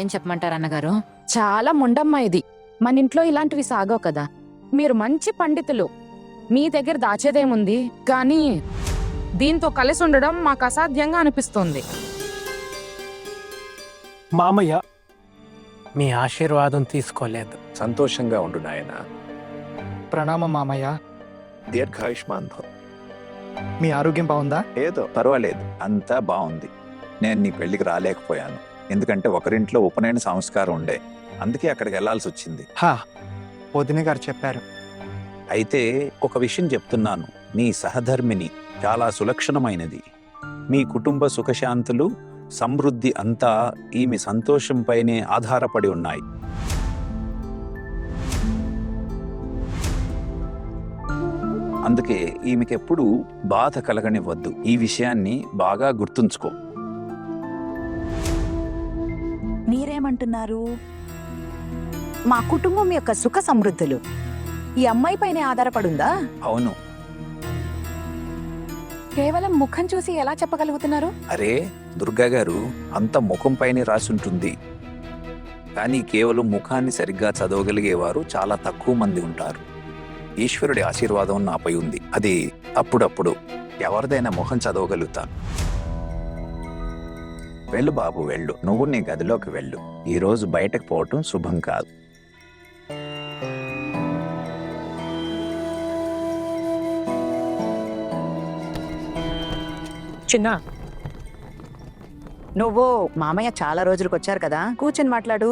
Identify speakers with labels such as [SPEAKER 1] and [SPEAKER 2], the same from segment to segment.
[SPEAKER 1] ఏం చెప్పమంటారు అన్నగారు?
[SPEAKER 2] చాలా మొండమ్మా ఇది. మన ఇంట్లో ఇలాంటివి సాగవు కదా. మీరు మంచి పండితులు, మీ దగ్గర దాచేదేముంది, కానీ దీంతో కలిసి ఉండడం మాకు అసాధ్యంగా అనిపిస్తోంది.
[SPEAKER 3] మామయ్య మీ ఆశీర్వాదం తీసుకోలేదు.
[SPEAKER 4] సంతోషంగా ఉండు నాయన.
[SPEAKER 5] ప్రణామం మామయ్య.
[SPEAKER 4] దీర్ఘాయుష్మాన్ భవ.
[SPEAKER 5] మీ ఆరోగ్యం బాగుందా?
[SPEAKER 4] ఏదో పర్వాలేదు, అంతా బాగుంది. నేను నీ పెళ్లికి రాలేకపోయాను, ఎందుకంటే ఒకరింట్లో ఉపనయన సంస్కారం ఉండే, అందుకే అక్కడికి వెళ్లాల్సి వచ్చింది.
[SPEAKER 5] వదిన గారు చెప్పారు.
[SPEAKER 4] అయితే ఒక విషయం చెప్తున్నాను, నీ సహధర్మిని చాలా సులక్షణమైనది. మీ కుటుంబ సుఖశాంతులు సమృద్ధి అంతా ఈమె సంతోషంపైనే ఆధారపడి ఉన్నాయి. అందుకే ఈమెకెప్పుడు బాధ కలగనివ్వద్దు. ఈ విషయాన్ని బాగా గుర్తుంచుకో.
[SPEAKER 6] మీరేమంటున్నారు? మా కుటుంబం యొక్క సుఖ సమృద్ధులు ఈ అమ్మాయి పైనే ఆధారపడుందా?
[SPEAKER 4] అవును.
[SPEAKER 6] కేవలం ముఖం చూసి ఎలా చెప్పగలుగుతున్నారు?
[SPEAKER 4] అరే దుర్గా గారు, అంత ముఖంపైనే రాసుంటుంది, కానీ కేవలం ముఖాన్ని సరిగ్గా చదవగలిగేవారు చాలా తక్కువ మంది ఉంటారు. ఈశ్వరుడి ఆశీర్వాదం నాపై ఉంది, అది అప్పుడప్పుడు ఎవరిదైనా ముఖం చదవగలుగుతాను. వెళ్ళు బాబు వెళ్ళు, నువ్వు నీ గదిలోకి వెళ్ళు. ఈరోజు బయటకు పోవటం శుభం కాదు.
[SPEAKER 5] చిన్న,
[SPEAKER 6] నువ్వు మామయ్య చాలా రోజులకు వచ్చారు కదా, కూర్చొని మాట్లాడు.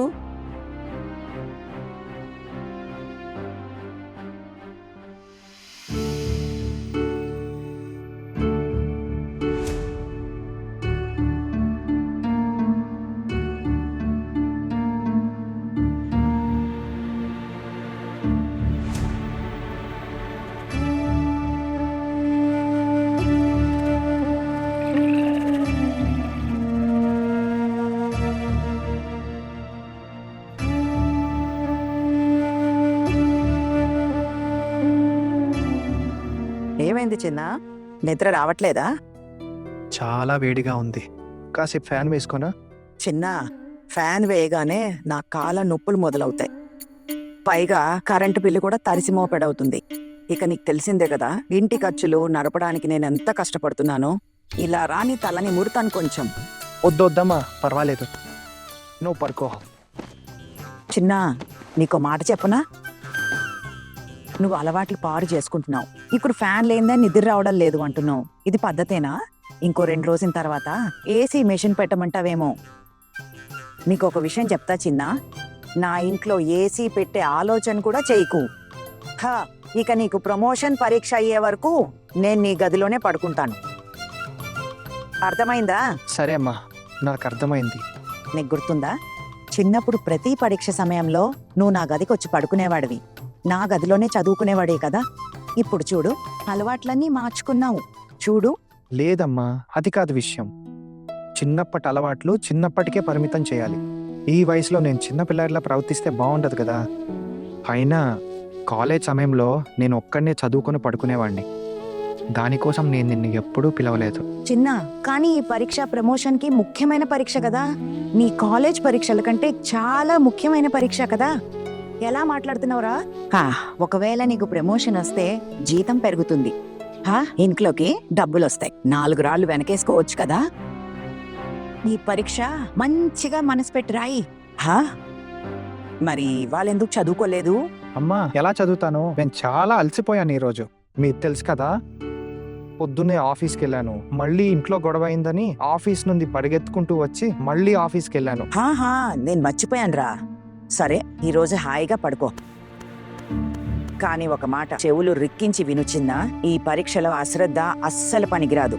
[SPEAKER 6] ఏమైంది చిన్న, నిద్ర రావట్లేదా?
[SPEAKER 5] చాలా వేడిగా ఉంది, కాసేపు ఫ్యాన్ వేసుకోనా?
[SPEAKER 6] చిన్న, ఫ్యాన్ వేయగానే నా కాళ్ళ నొప్పులు మొదలవుతాయి, పైగా కరెంటు బిల్లు కూడా తరిసి మోపెడవుతుంది. ఇక నీకు తెలిసిందే కదా, ఇంటి ఖర్చులు నడపడానికి నేను ఎంత కష్టపడుతున్నానో. ఇలా రాని తలని ముడతాను కొంచెం.
[SPEAKER 5] వద్దొద్దమ్మా, పర్వాలేదు, నువ్వు పడుకో.
[SPEAKER 6] చిన్న, నీకో మాట చెప్పనా? నువ్వు అలవాట్లు పాడు చేసుకుంటున్నావు. ఇప్పుడు ఫ్యాన్ లేనిదే నిద్ర రావడం లేదు అంటున్నావు. ఇది పద్ధతేనా? ఇంకో 2 రోజుల తర్వాత ఏసీ మెషిన్ పెట్టమంటావేమో. నీకు ఒక విషయం చెప్తా చిన్న, నా ఇంట్లో ఏసీ పెట్టే ఆలోచన కూడా చేయకు. ఇక నీకు ప్రమోషన్ పరీక్ష అయ్యే వరకు నేను నీ గదిలోనే పడుకుంటాను. అర్థమైందా?
[SPEAKER 5] సరే అమ్మా, నాకు అర్థమైంది.
[SPEAKER 6] నీకు గుర్తుందా, చిన్నప్పుడు ప్రతి పరీక్ష సమయంలో నువ్వు నా గదికి వచ్చి పడుకునేవాడివి, నా గదిలోనే చదువుకునేవాడే కదా. ఇప్పుడు చూడు, అలవాట్లన్నీ మార్చుకున్నావు చూడు.
[SPEAKER 5] లేదమ్మా, అది కాదు విషయం. చిన్నప్పటి అలవాట్లు చిన్నప్పటికే పరిమితం చేయాలి. ఈ వయసులో నేను చిన్నపిల్లలా ప్రవర్తిస్తే బాగుండదు కదా. అయినా కాలేజ్ సమయంలో నేను ఒక్కడనే చదువుకొని పడుకునేవాడిని, దానికోసం నేను నిన్ను ఎప్పుడూ పిలవలేదు.
[SPEAKER 6] చిన్న, కానీ ఈ పరీక్ష ప్రమోషన్ కి ముఖ్యమైన పరీక్ష కదా. నీ కాలేజ్ పరీక్షల కంటే చాలా ముఖ్యమైన పరీక్ష కదా. ఎలా మాట్లాడుతున్నావురా? ఒకవేళ నీకు ప్రమోషన్ వస్తే జీతం పెరుగుతుంది, ఇంట్లోకి డబ్బులు వస్తాయి, 4 రాళ్ళు వెనకేసుకోవచ్చు కదా. నీ పరీక్ష మంచిగా మనసు పెట్టి రాయి. మరి వాళ్ళెందుకు చదువుకోలేదు?
[SPEAKER 5] అమ్మా, ఎలా చదువుతాను? నేను చాలా అలసిపోయాను ఈరోజు. మీకు తెలుసు కదా, పొద్దున్నే ఆఫీస్కి వెళ్ళాను, మళ్ళీ ఇంట్లో గొడవ అయిందని ఆఫీస్ నుండి పరిగెత్తుకుంటూ వచ్చి మళ్ళీ ఆఫీస్కి వెళ్ళాను.
[SPEAKER 6] నేను మర్చిపోయాను రా. సరే, ఈరోజు హాయిగా పడుకో. కానీ ఒక మాట చెవులు రిక్కించి వినుచిన్నా, ఈ పరీక్షలో అశ్రద్ధ అస్సలు పనికిరాదు.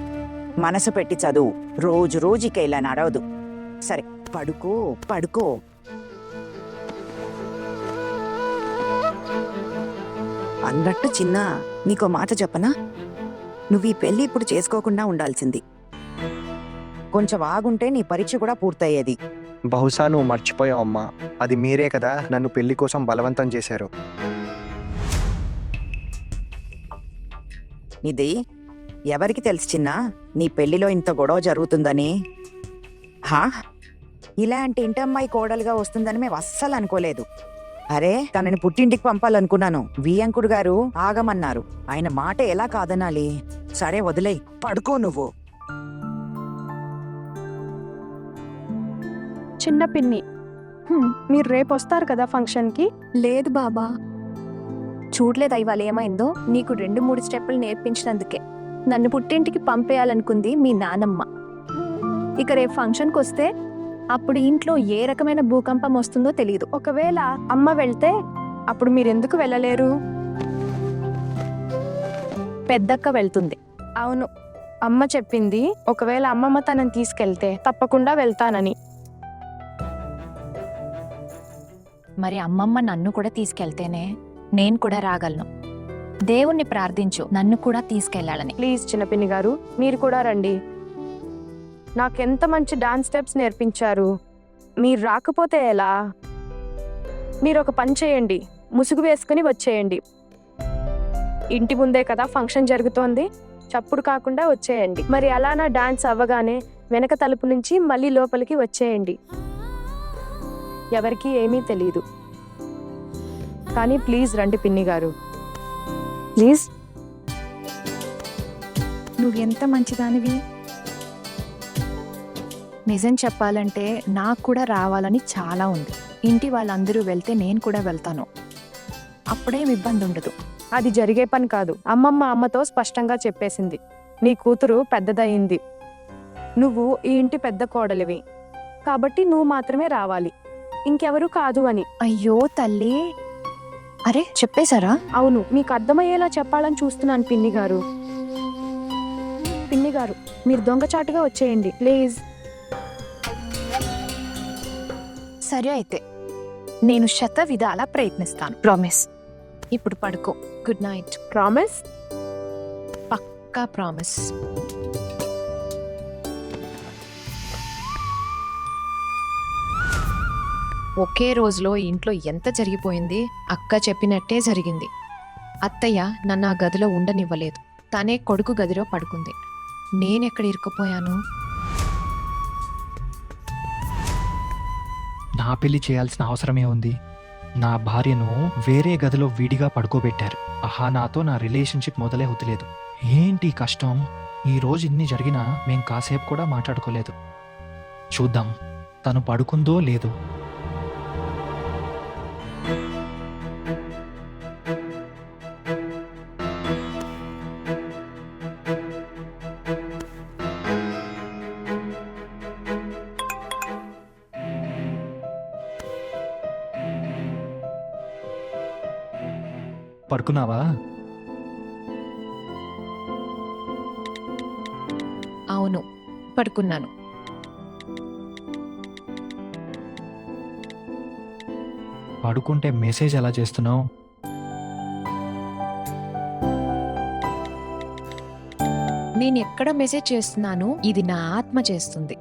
[SPEAKER 6] మనసు పెట్టి చదువు, రోజు రోజుకి ఇలా నడవదు. సరే, పడుకో పడుకో. అన్నట్టు చిన్న, నీకో మాట చెప్పనా? నువ్వు ఈ పెళ్లి ఇప్పుడు చేసుకోకుండా ఉండాల్సింది. కొంచెం ఆగుంటే నీ పరీక్ష కూడా పూర్తయ్యేది.
[SPEAKER 5] బహుశా నువ్వు మర్చిపోయావు అమ్మా, అది మీరే కదా నన్ను పెళ్లి కోసం బలవంతం చేశారు.
[SPEAKER 6] ఇది ఎవరికి తెలుసు చిన్నా, నీ పెళ్లిలో ఇంత గొడవ జరుగుతుందని? ఇలాంటి ఇంటమ్మాయి కోడలుగా వస్తుందని మేము అస్సలు అనుకోలేదు. అరే తనని పుట్టింటికి పంపాలనుకున్నాను. వియంకుడు గారు ఆగమన్నారు. ఆయన మాట ఎలా కాదనాలి? సరే వదిలేయ్, పడుకో నువ్వు.
[SPEAKER 1] చిన్న పిన్ని, మీరు రేపు వస్తారు కదా ఫంక్షన్కి? లేదు బాబా. చూడలేదు ఇవాళ ఏమైందో? నీకు 2-3 స్టెప్పులు నేర్పించినందుకే నన్ను పుట్టింటికి పంపేయాలనుకుంది మీ నానమ్మ. ఇక రేపు ఫంక్షన్కి వస్తే అప్పుడు ఇంట్లో ఏ రకమైన భూకంపం వస్తుందో తెలియదు. ఒకవేళ అమ్మ వెళ్తే అప్పుడు మీరెందుకు వెళ్ళలేరు? పెద్దక్క వెళ్తుంది. అవును, అమ్మ చెప్పింది ఒకవేళ అమ్మమ్మ తనని తీసుకెళ్తే తప్పకుండా వెళ్తానని.
[SPEAKER 7] మరి అమ్మమ్మ నన్ను కూడా తీసుకెళ్తేనే నేను కూడా రాగలను. దేవుణ్ణి ప్రార్థించు నన్ను కూడా తీసుకెళ్లాలని.
[SPEAKER 1] ప్లీజ్ చిన్నపిన్ని గారు, మీరు కూడా రండి. నాకెంత మంచి డాన్స్ స్టెప్స్ నేర్పించారు. మీరు రాకపోతే ఎలా? మీరు ఒక పని చేయండి, ముసుగు వేసుకుని వచ్చేయండి. ఇంటి ముందే కదా ఫంక్షన్ జరుగుతోంది, చప్పుడు కాకుండా వచ్చేయండి. మరి అలా నా డాన్స్ అవ్వగానే వెనక తలుపు నుంచి మళ్ళీ లోపలికి వచ్చేయండి. ఎవరికీ ఏమీ తెలీదు. కానీ ప్లీజ్ రండి పిన్ని గారు, ప్లీజ్.
[SPEAKER 7] నువ్వెంత మంచిదానివి. నిజం చెప్పాలంటే నాకు కూడా రావాలని చాలా ఉంది. ఇంటి వాళ్ళందరూ వెళ్తే నేను కూడా వెళ్తాను. అప్పుడేం ఇబ్బంది ఉండదు.
[SPEAKER 1] అది జరిగే పని కాదు. అమ్మతో స్పష్టంగా చెప్పేసింది. నీ కూతురు పెద్దదయింది, నువ్వు ఈ ఇంటి పెద్ద కోడలివి, కాబట్టి నువ్వు మాత్రమే రావాలి, ఇంకెవరూ కాదు అని.
[SPEAKER 7] అయ్యో తల్లి, అరే చెప్పేశారా?
[SPEAKER 1] అవును, మీకు అర్థమయ్యేలా చెప్పాలని చూస్తున్నాను పిన్ని గారు. పిన్ని గారు, మీరు దొంగచాటుగా వచ్చేయండి ప్లీజ్.
[SPEAKER 7] సరే అయితే నేను శతవిధాలా ప్రయత్నిస్తాను. ప్రామిస్. ఇప్పుడు పడుకో. Good night.
[SPEAKER 1] ప్రామిస్?
[SPEAKER 7] పక్కా ప్రామిస్. ఒకే రోజులో ఇంట్లో ఎంత జరిగిపోయింది. అక్క చెప్పినట్టే జరిగింది. అత్తయ్య నన్ను ఆ గదిలో ఉండనివ్వలేదు. తనే కొడుకు గదిలో పడుకుంది. నేనెక్కడ ఇరుక్కుపోయాను?
[SPEAKER 5] నా పెళ్లి చేయాల్సిన అవసరమే ఉంది. నా భార్యను వేరే గదిలో విడిగా పడుకోబెట్టారు. ఆహా, నాతో నా రిలేషన్షిప్ మొదలే వదిలేదు. ఏంటి కష్టం? ఈ రోజు ఇన్ని జరిగినా మేం కాసేపు కూడా మాట్లాడుకోలేదు. చూద్దాం తను పడుకుందో లేదో. పడుకున్నావా?
[SPEAKER 7] అవును, పడుకున్నాను.
[SPEAKER 5] పడుకుంటే మెసేజ్ ఎలా చేస్తున్నావు?
[SPEAKER 7] నేను ఎక్కడ మెసేజ్ చేస్తున్నాను, ఇది నా ఆత్మ చేస్తుంది.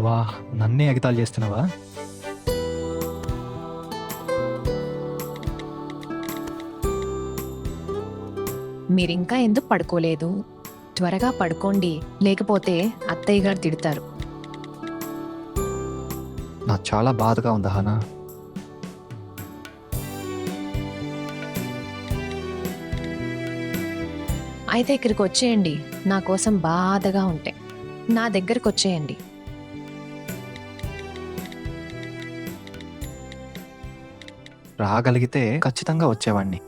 [SPEAKER 5] వా, నన్నే ఎగతాళి చేస్తున్నావా?
[SPEAKER 7] మీరింకా ఎందుకు పడుకోలేదు? త్వరగా పడుకోండి, లేకపోతే అత్తయ్య గారు తిడతారు.
[SPEAKER 5] నాకు చాలా బాధగా ఉంది హానా.
[SPEAKER 7] అయితే ఇక్కడికి వచ్చేయండి. నా కోసం బాధగా ఉంటే నా దగ్గరకు వచ్చేయండి.
[SPEAKER 5] రాగలిగితే ఖచ్చితంగా వచ్చేవాణ్ణి.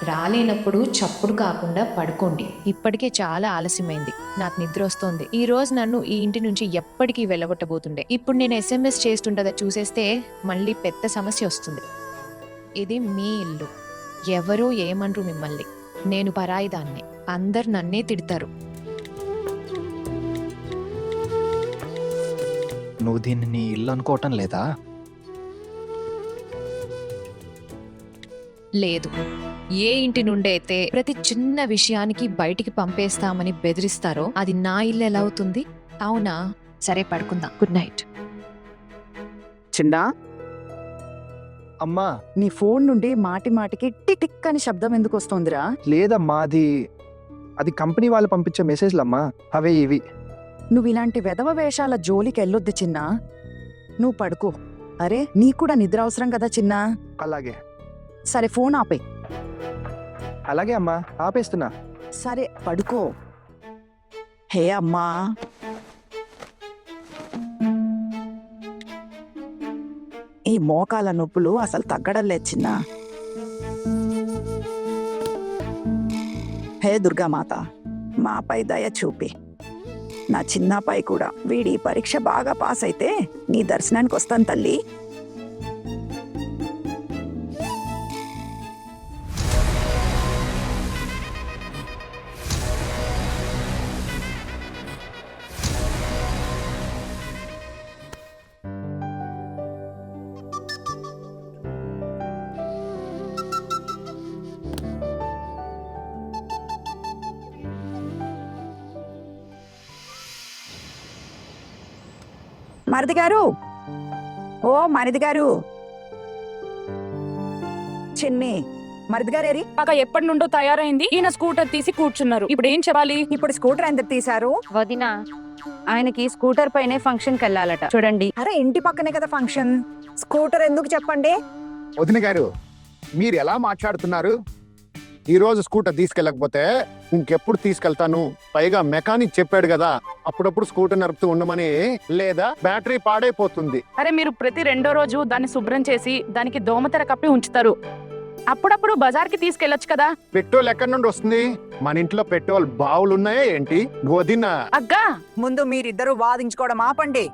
[SPEAKER 7] రాలేనప్పుడు చప్పుడు కాకుండా పడుకోండి. ఇప్పటికే చాలా ఆలస్యమైంది. నాకు నిద్ర వస్తోంది. ఈ రోజు నన్ను ఈ ఇంటి నుంచి ఎప్పటికీ వెళ్ళగొట్టబోతుండే. ఇప్పుడు నేను SMS చేస్తుంటదా చూసేస్తే మళ్ళీ పెద్ద సమస్య వస్తుంది. ఇది మీ ఇల్లు, ఎవరూ ఏమనరు మిమ్మల్ని. నేను పరాయిదాన్ని, అందరు నన్నే తిడతారు.
[SPEAKER 5] నువ్వు దీన్ని నీ ఇల్లు అనుకోవటం లేదా?
[SPEAKER 7] లేదు, ఏ ఇంటి నుండి అయితే ప్రతి చిన్న విషయానికి బయటికి పంపేస్తామని బెదిరిస్తారో అది నా ఇల్లు ఎలా అవుతుంది? అవునా? సరే పడుకుందాం. Good night.
[SPEAKER 2] చిన్నా
[SPEAKER 5] అమ్మా
[SPEAKER 6] నీ ఫోన్ నుండి మాటి మాటికి టిక్ టిక్ అని శబ్దం ఎందుకు వస్తోందిరా?
[SPEAKER 5] లేదమ్మా, అది కంపెనీ వాళ్ళు పంపించే మెసేజ్లు అమ్మా, అవే ఇవి.
[SPEAKER 6] నువ్వు ఇలాంటి వెధవ వేషాల జోలికి వెళ్ళొద్దు చిన్నా. నువ్వు పడుకో. అరే నీకు కూడా నిద్ర అవసరం కదా చిన్నా.
[SPEAKER 5] అలాగే
[SPEAKER 6] సరే ఫోన్ ఆపే.
[SPEAKER 5] అలాగే అమ్మా, ఆపేస్తున్నా.
[SPEAKER 6] సరే పడుకో. హే అమ్మా, ఈ మోకాల నొప్పులు అసలు తగ్గడం లేదు చిన్నా. హే దుర్గామాత, మాపై దయ చూపి. నా చిన్నపై కూడా వీడి పరీక్ష బాగా పాస్ అయితే నీ దర్శనానికి వస్తాను తల్లి. మరిది గారు, ఓ మరిది గారు, చిన్ని మరిది గారేరి.
[SPEAKER 2] అక్క ఎప్పటి నుండో తయారైంది, ఈయన స్కూటర్ తీసి కూర్చున్నారు. ఇప్పుడు ఏం చెప్పాలి?
[SPEAKER 6] ఇప్పుడు స్కూటర్ ఎందుకు తీశారు?
[SPEAKER 1] వదిన, ఆయనకి స్కూటర్ పైనే ఫంక్షన్కి వెళ్ళాలట. చూడండి.
[SPEAKER 6] అరే ఇంటి పక్కనే కదా ఫంక్షన్, స్కూటర్ ఎందుకు చెప్పండి?
[SPEAKER 8] వదిన గారు, మీరు ఎలా మాట్లాడుతున్నారు? ఈ రోజు స్కూటర్ తీసుకెళ్ళకపోతే ఇంకెప్పుడు తీసుకెళ్తాను? పైగా మెకానిక్ చెప్పాడు కదా అప్పుడప్పుడు స్కూటర్ నడుపుతూ ఉండమని, లేదా బ్యాటరీ పాడైపోతుంది.
[SPEAKER 2] అరే మీరు ప్రతి రెండో రోజు దాన్ని శుభ్రం చేసి దానికి దోమతెర కప్పి ఉంచుతారు. అప్పుడప్పుడు బజార్కి తీసుకెళ్లొచ్చు కదా.
[SPEAKER 8] పెట్రోల్ ఎక్కడి నుండి వస్తుంది? మన ఇంట్లో పెట్రోల్ బావులు ఉన్నాయా ఏంటి? వదిన,
[SPEAKER 2] అగ్గా
[SPEAKER 6] ముందు మీరిద్దరూ వాదించుకోవడం ఆపండి.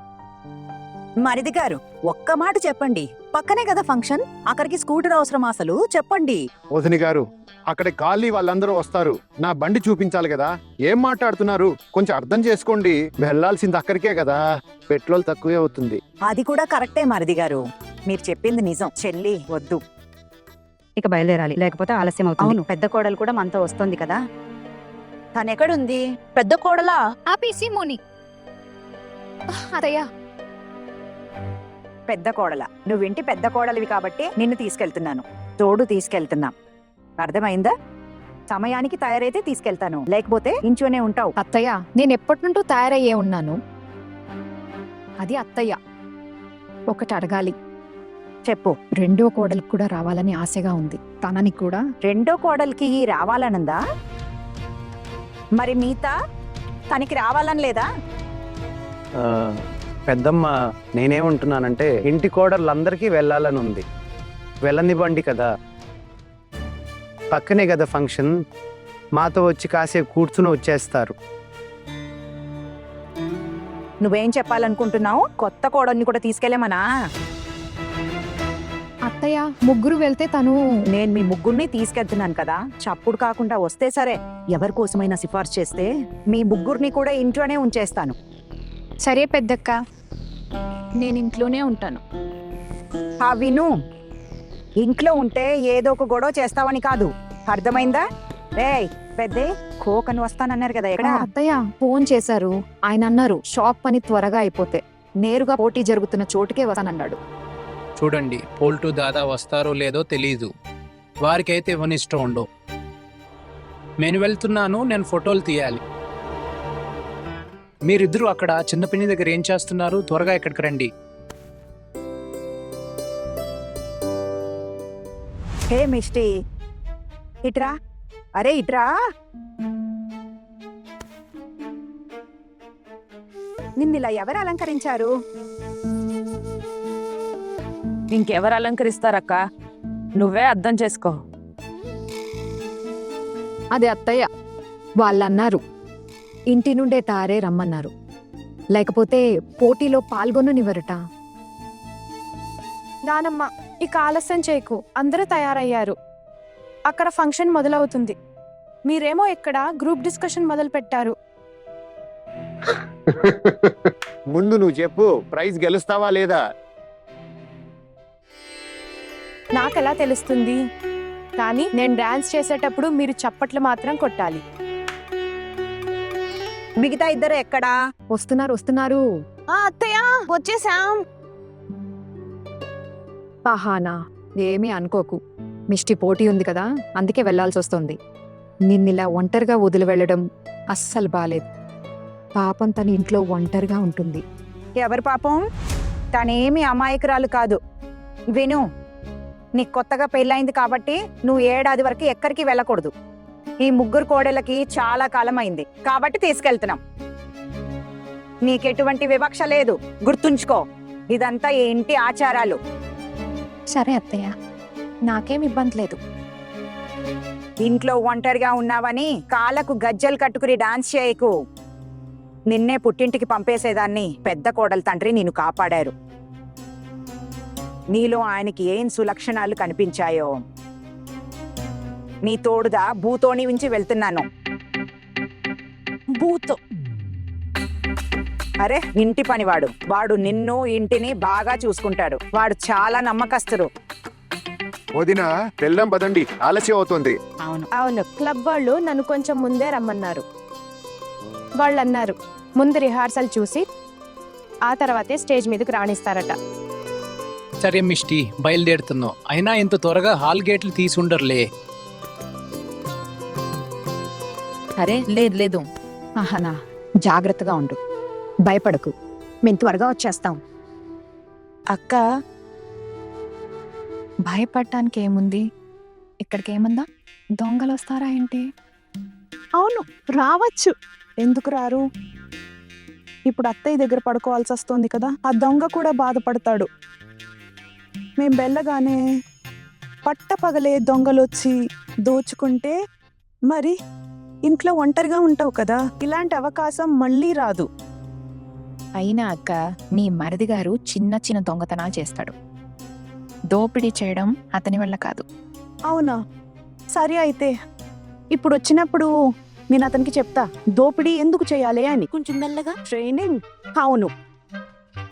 [SPEAKER 6] మరిది గారు ఒక్క మాట చెప్పండి, పక్కనే కదా ఫంక్షన్, అక్కడికి స్కూటర్ అవసరం అసలు చెప్పండి.
[SPEAKER 8] వదిన గారు, అక్కడ ఖాళీ వాళ్ళందరూ వస్తారు, నా బండి చూపించాలి కదా. ఏం మాట్లాడుతున్నారు? కొంచెం అర్థం చేసుకోండి. వెళ్ళాల్సింది అక్కడికే కదా, పెట్రోల్ తక్కువే అవుతుంది.
[SPEAKER 6] అది కూడా కరెక్టే మరిది గారు, మీరు చెప్పింది నిజం. చెల్లి వద్దు,
[SPEAKER 9] ఇక బయలుదేరాలి, లేకపోతే ఆలస్యం అవుతుంది.
[SPEAKER 6] అవును.
[SPEAKER 9] పెద్ద కోడలు కూడా మనతో వస్తుంది కదా.
[SPEAKER 6] తనెక్కడుంది?
[SPEAKER 1] పెద్ద కోడలా?
[SPEAKER 7] ఆపేసి మోని. అదయ్యా,
[SPEAKER 6] పెద్ద కోడల. నువ్వింటి పెద్ద కోడలివి కాబట్టి నిన్ను తీసుకెళ్తున్నాను, తోడు తీసుకెళ్తున్నా. అర్థమైందా? సమయానికి తయారైతే తీసుకెళ్తాను, లేకపోతే ఇంట్లోనే ఉంటావు.
[SPEAKER 7] అత్తయ్య, నేను ఎప్పటి నుండో తయారయ్యే ఉన్నాను. అది అత్తయ్య, ఒకటి అడగాలి.
[SPEAKER 6] చెప్పు.
[SPEAKER 7] రెండో కోడలికి కూడా రావాలని ఆశగా ఉంది. తనని కూడా.
[SPEAKER 6] రెండో కోడలికి రావాలనుందా? మరి మిగతా తనకి రావాలని లేదా?
[SPEAKER 3] పెద్దమ్మ, నేనేమంటున్నానంటే ఇంటి కోడళ్ళందరికీ వెళ్ళాలని ఉంది. వెళ్ళనివ్వండి కదా, పక్కనే కదా ఫంక్షన్, మాతో వచ్చి కాసేపు కూర్చుని వచ్చేస్తారు.
[SPEAKER 6] నువ్వేం చెప్పాలనుకుంటున్నావు? కొత్త కోడల్ని కూడా తీసుకెళ్ళమనా?
[SPEAKER 7] అత్తయ్య, ముగ్గురు వెళ్తే తను.
[SPEAKER 6] నేను మీ ముగ్గురిని తీసుకెళ్తున్నాను కదా, చప్పుడు కాకుండా వస్తే సరే. ఎవరి కోసమైనా సిఫార్సు చేస్తే మీ ముగ్గురిని కూడా ఇంట్లోనే ఉంచేస్తాను.
[SPEAKER 7] సరే పెద్దక్క, నేను ఇంట్లోనే ఉంటాను.
[SPEAKER 6] విను, ఇంట్లో ఉంటే ఏదో ఒక గొడవ చేస్తావని కాదు, అర్థమైందా? రేయ్ పెద్దే, కోకను వస్తానన్నారు కదా, ఎక్కడ?
[SPEAKER 7] అత్తయ్య ఫోన్ చేశారు. ఆయన అన్నారు షాప్ పని త్వరగా అయిపోతే నేరుగా పోటీ జరుగుతున్న చోటుకే వస్తానన్నాడు.
[SPEAKER 3] చూడండి, పోల్టు దాదా వస్తారో లేదో తెలీదు, వారికైతే ఇవ్వనిష్టం ఉండవు. నేను వెళ్తున్నాను, నేను ఫోటోలు తీయాలి. మీరిద్దరూ అక్కడ చిన్న పిన్ని దగ్గర ఏం చేస్తున్నారు? త్వరగా ఇక్కడికి రండి.
[SPEAKER 6] హే మిస్టీ, ఇట్రా. అరే ఇట్రా. నిన్నిలా ఎవరు అలంకరించారు?
[SPEAKER 2] ఇంకెవరు అలంకరిస్తారక్క? నువ్వే అర్థం చేసుకో.
[SPEAKER 7] అది అత్తయ్య, వాళ్ళన్నారు ఇంటి నుండే తారే రమ్మన్నారు, లేకపోతే పోటీలో పాల్గొననివ్వరట.
[SPEAKER 1] నానమ్మ, ఇక ఆలస్యం చేయకు. అందరూ తయారయ్యారు, అక్కడ ఫంక్షన్ మొదలవుతుంది. మీరేమో ఇక్కడ గ్రూప్ డిస్కషన్ మొదలు పెట్టారు.
[SPEAKER 8] ముందు నువ్వు చెప్పు, ప్రైజ్ గెలుస్తావా లేదా?
[SPEAKER 1] నాకెలా తెలుస్తుంది? కానీ నేను డాన్స్ చేసేటప్పుడు మీరు చప్పట్లు మాత్రం కొట్టాలి.
[SPEAKER 6] మిగతా ఇద్దరు ఎక్కడా?
[SPEAKER 7] వస్తున్నారు.
[SPEAKER 1] అత్తయ్య వచ్చేసాం.
[SPEAKER 9] ఆహానా ఏమీ అనుకోకు. మిష్టి పోటీ ఉంది కదా, అందుకే వెళ్లాల్సి వస్తుంది. నిన్నిలా ఒంటరిగా వదిలి వెళ్ళడం అస్సలు బాలేదు. పాపం తన ఇంట్లో ఒంటరిగా ఉంటుంది.
[SPEAKER 6] ఎవరి పాపం? తనేమి అమాయకురాలు కాదు. విను, నీకు కొత్తగా పెళ్ళైంది కాబట్టి నువ్వు ఏడాది వరకు ఎక్కడికి వెళ్ళకూడదు. ఈ ముగ్గురు కోడళ్ళకి చాలా కాలం అయింది కాబట్టి తీసుకెళ్తున్నాం. నీకెటువంటి వివక్ష లేదు, గుర్తుంచుకో. ఇదంతా ఈ ఇంటి ఆచారాలు.
[SPEAKER 7] సరే అత్తయ్య, నాకేం ఇబ్బంది లేదు.
[SPEAKER 6] ఇంట్లో ఒంటరిగా ఉన్నావని కాళ్ళకు గజ్జలు కట్టుకుని డాన్స్ చేయకు. నిన్నే పుట్టింటికి పంపేసేదాన్ని పెద్ద కోడలు తండ్రి నిన్ను కాపాడారు. నీలో ఆయనకి ఏం సులక్షణాలు కనిపించాయో. నీ తోడుగా భూతోని ఉంచి వెళ్తున్నాను. భూతో? అరే, ఇంటి పనివాడు. వాడు నిన్ను ఇంటిని బాగా చూసుకుంటాడు. వాడు చాలా నమ్మకస్తుడు.
[SPEAKER 8] వదిన వెళ్దాం పదండి, ఆలస్యం అవుతుంది.
[SPEAKER 1] అవును, క్లబ్ వాళ్ళు నన్ను కొంచెం ముందే రమ్మన్నారు. వాళ్ళు అన్నారు ముందు రిహార్సల్ చూసి ఆ తర్వాతే స్టేజ్ మీదకి రాణిస్తారట.
[SPEAKER 3] సరే మిష్టి, బయలుదేరుతున్నావు. అయినా ఇంత త్వరగా హాల్ గేట్లు తీసుండర్లే.
[SPEAKER 9] అరే లేదు. ఆహానా జాగ్రత్తగా ఉండు, భయపడకు. మేము త్వరగా వచ్చేస్తాం.
[SPEAKER 7] అక్క, భయపడటానికి ఏముంది? ఇక్కడికి ఏముందా? దొంగలు వస్తారా ఏంటి?
[SPEAKER 10] అవును, రావచ్చు. ఎందుకు రారు? ఇప్పుడు అత్తయ్య దగ్గర పడుకోవాల్సి వస్తుంది కదా, ఆ దొంగ కూడా బాధపడతాడు. మేం వెళ్ళగానే పట్టపగలే దొంగలొచ్చి దోచుకుంటే మరి ఇంట్లో ఒంటరిగా ఉంటావు కదా. ఇలాంటి అవకాశం మళ్ళీ రాదు.
[SPEAKER 7] అయినా అక్క, నీ మరిది గారు చిన్న చిన్న దొంగతనాలు చేస్తాడు. దోపిడీ చేయడం అతని వల్ల కాదు.
[SPEAKER 10] అవునా? సరే అయితే ఇప్పుడు వచ్చినప్పుడు నేను అతనికి చెప్తా దోపిడీ ఎందుకు చేయాలి అని. కొంచెం మెల్లగా. ట్రైనింగ్? అవును,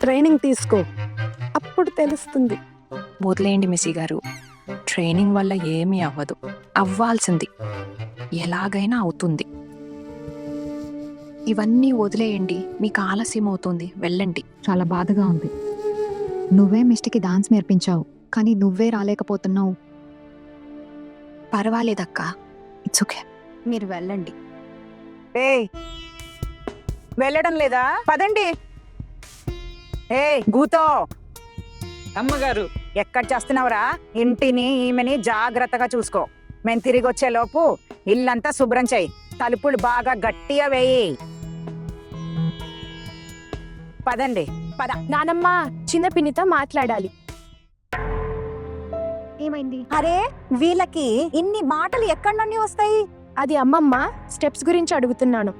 [SPEAKER 10] ట్రైనింగ్ తీసుకో, అప్పుడు తెలుస్తుంది.
[SPEAKER 7] వదిలేయండి మిస్సి గారు, ట్రైనింగ్ వల్ల ఏమీ అవ్వదు. అవ్వాల్సింది ఎలాగైనా అవుతుంది. ఇవన్నీ వదిలేయండి, మీకు ఆలస్యం అవుతుంది, వెళ్ళండి.
[SPEAKER 9] చాలా బాధగా ఉంది. నువ్వే మిష్టికి డాన్స్ నేర్పించావు, కానీ నువ్వే రాలేకపోతున్నావు.
[SPEAKER 7] పర్వాలేదక్క, ఇట్స్ ఓకే.
[SPEAKER 9] మీరు వెళ్ళండి.
[SPEAKER 6] ఏయ్, వెళ్ళడం లేదా? పదండి. ఏయ్ గూతో,
[SPEAKER 2] అమ్మగారు,
[SPEAKER 6] ఎక్కడ చేస్తున్నావురా? ఇంటిని ఈమెని జాగ్రత్తగా చూసుకో. మేము తిరిగి వచ్చే లోపు ఇల్లంతా శుభ్రం చేయి. తలుపులు బాగా గట్టిగా వేయి. పదండి, పద.
[SPEAKER 1] నానమ్మ, చిన్న పిన్నితో మాట్లాడాలి.
[SPEAKER 9] ఏమైంది?
[SPEAKER 6] అరే, వీళ్ళకి ఇన్ని మాటలు ఎక్కడి నుండి వస్తాయి?
[SPEAKER 1] అది అమ్మమ్మ, స్టెప్స్ గురించి అడుగుతున్నాను.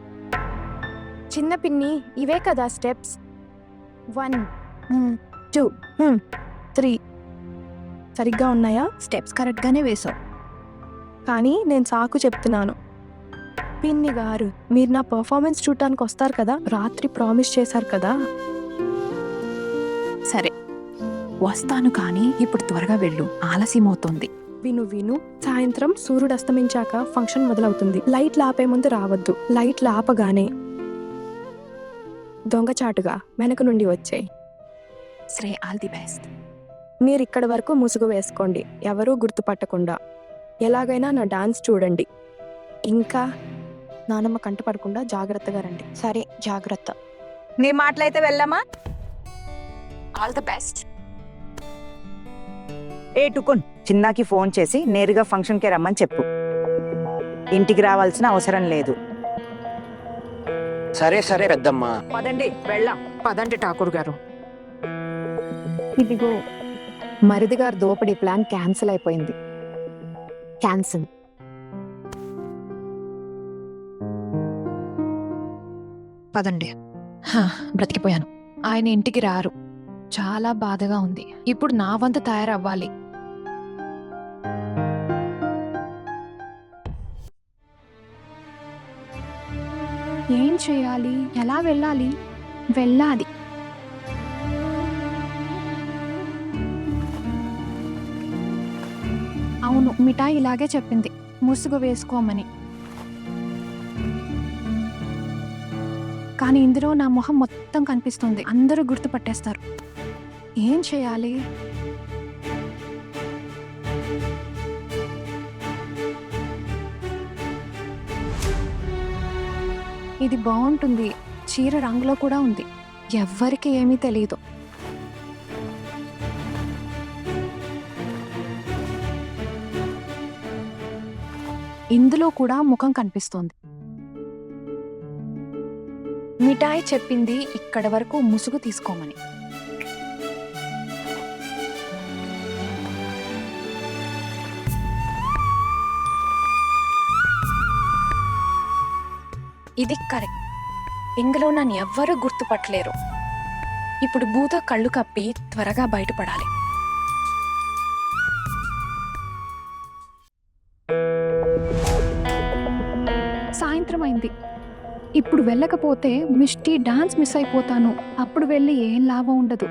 [SPEAKER 1] చిన్న పిన్ని, ఇవే కదా స్టెప్స్? 1 2 3 సరిగ్గా ఉన్నాయా?
[SPEAKER 9] స్టెప్స్ కరెక్ట్ గానే వేసావు.
[SPEAKER 1] కానీ నేను సాకు చెప్తున్నాను. పిన్ని గారు, మీరు నా పర్ఫార్మెన్స్ చూడటానికి వస్తారు కదా, రాత్రి ప్రామిస్ చేశారు కదా.
[SPEAKER 7] సరే వస్తాను, కానీ ఇప్పుడు త్వరగా వెళ్ళు, ఆలస్యం అవుతుంది.
[SPEAKER 1] విను, సాయంత్రం సూర్యుడు అస్తమించాక ఫంక్షన్ మొదలవుతుంది. లైట్లు ఆపే ముందు రావద్దు. లైట్లు ఆపగానే దొంగచాటుగా వెనక నుండి వచ్చాయి.
[SPEAKER 7] సరే, ఆల్ ది బెస్ట్.
[SPEAKER 1] మీరు ఇక్కడి వరకు ముసుగు వేసుకోండి, ఎవరూ గుర్తుపట్టకుండా. ఎలాగైనా నా డాన్స్ చూడండి. ఇంకా నానమ్మ కంటపడకుండా జాగ్రత్తగా రండి.
[SPEAKER 7] సరే, జాగ్రత్త.
[SPEAKER 6] నీ మాటలైతే వెళ్ళమ్మా.
[SPEAKER 7] All the best.
[SPEAKER 6] ఏ టుకున్, చిన్నాకి ఫోన్ చేసి నేరుగా ఫంక్షన్కి రమ్మని చెప్పు. ఇంటికి రావాల్సిన అవసరం లేదు.
[SPEAKER 2] సరే పెద్దమ్మా.
[SPEAKER 6] పదండి, వెళ్ళాం.
[SPEAKER 2] పదండి ఠాకూర్ గారు.
[SPEAKER 9] ఇదిగో, మరిది గారు దోపిడీ ప్లాన్ క్యాన్సిల్ అయిపోయింది. క్యాన్సిల్.
[SPEAKER 7] పదండి. బ్రతికిపోయాను. ఆయన ఇంటికి రారు, చాలా బాధగా ఉంది. ఇప్పుడు నా వంతు తయారవ్వాలి.
[SPEAKER 1] ఏం చేయాలి? ఎలా వెళ్ళాలి? వెళ్ళాలి. అవును, మిఠాయి ఇలాగే చెప్పింది, ముసుగు వేసుకోమని. కానీ ఇందులో నా మొహం మొత్తం కనిపిస్తుంది, అందరూ గుర్తుపట్టేస్తారు. ఏం చేయాలి?
[SPEAKER 9] ఇది బాగుంటుంది, చీర రంగులో కూడా ఉంది, ఎవ్వరికి ఏమీ తెలియదు. ఇందులో కూడా ముఖం కనిపిస్తోంది. మిఠాయి చెప్పింది ఇక్కడ వరకు ముసుగు తీసుకోమని. ఇది కరెక్ట్. ఇందులో నన్ను ఎవ్వరూ గుర్తుపట్టలేరు. ఇప్పుడు భూత కళ్ళు కప్పి త్వరగా బయటపడాలి. సాయంత్రం అయింది. ఇప్పుడు వెళ్ళకపోతే మిష్టి డాన్స్ మిస్ అయిపోతాను. అప్పుడు వెళ్ళి ఏం లాభం ఉండదు.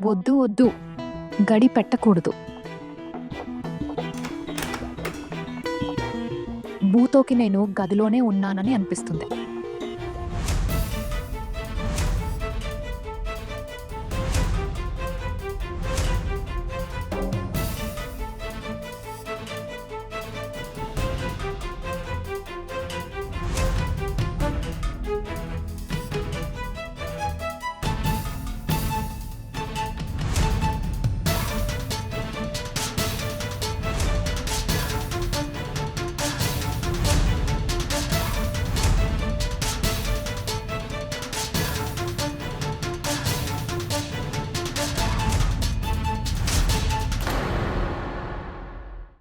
[SPEAKER 9] వద్దు వద్దు, గడి పెట్టకూడదు. భూతోకి నేను గదిలోనే ఉన్నానని అనిపిస్తుంది.